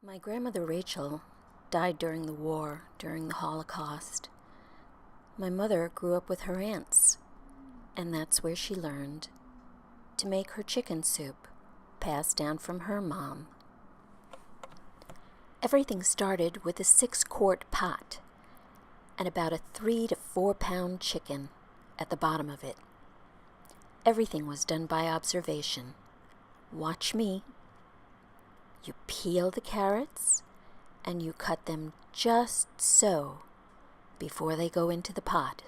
My grandmother Rachel died during the war, during the Holocaust. My mother grew up with her aunts, and that's where she learned to make her chicken soup, passed down from her mom. Everything started with a 6-quart pot and about a 3 to 4 pound chicken at the bottom of it. Everything was done by observation. Watch me. You peel the carrots and you cut them just so before they go into the pot.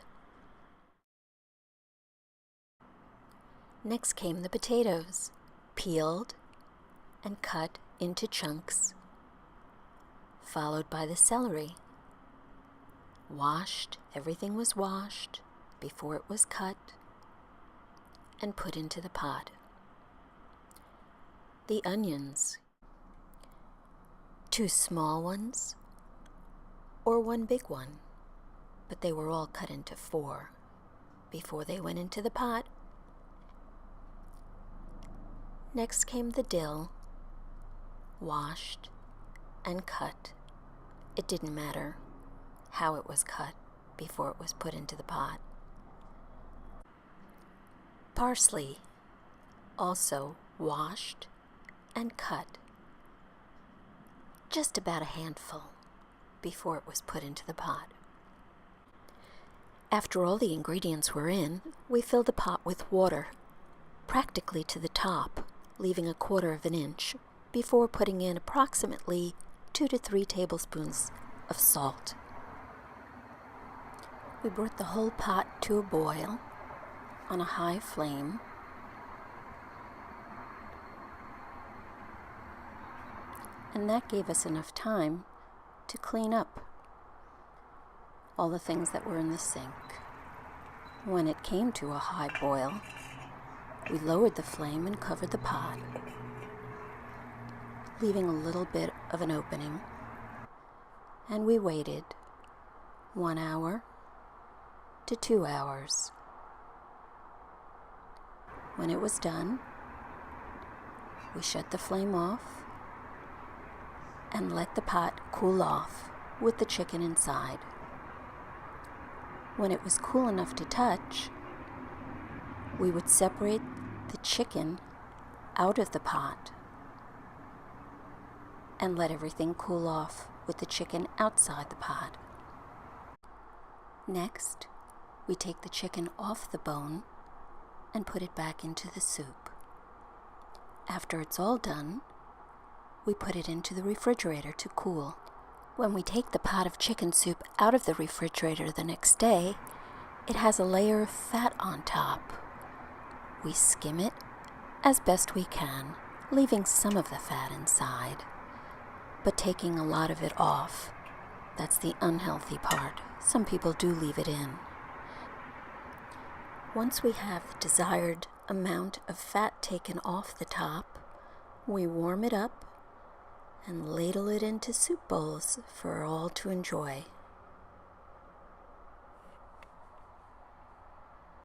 Next came the potatoes, peeled and cut into chunks, followed by the celery. Washed, everything was washed before it was cut and put into the pot. The onions, 2 small ones or 1 big one, but they were all cut into 4 before they went into the pot. Next came the dill, washed and cut. It didn't matter how it was cut before it was put into the pot. Parsley, also washed and cut. Just about a handful before it was put into the pot. After all the ingredients were in, we filled the pot with water, practically to the top, leaving 1/4 inch before putting in approximately 2 to 3 tablespoons of salt. We brought the whole pot to a boil on a high flame. And that gave us enough time to clean up all the things that were in the sink. When it came to a high boil, we lowered the flame and covered the pot, leaving a little bit of an opening, and we waited 1 hour to 2 hours. When it was done, we shut the flame off and let the pot cool off with the chicken inside. When it was cool enough to touch, we would separate the chicken out of the pot and let everything cool off with the chicken outside the pot. Next, we take the chicken off the bone and put it back into the soup. After it's all done, we put it into the refrigerator to cool. When we take the pot of chicken soup out of the refrigerator the next day, it has a layer of fat on top. We skim it as best we can, leaving some of the fat inside, but taking a lot of it off. That's the unhealthy part. Some people do leave it in. Once we have the desired amount of fat taken off the top, we warm it up and ladle it into soup bowls for all to enjoy.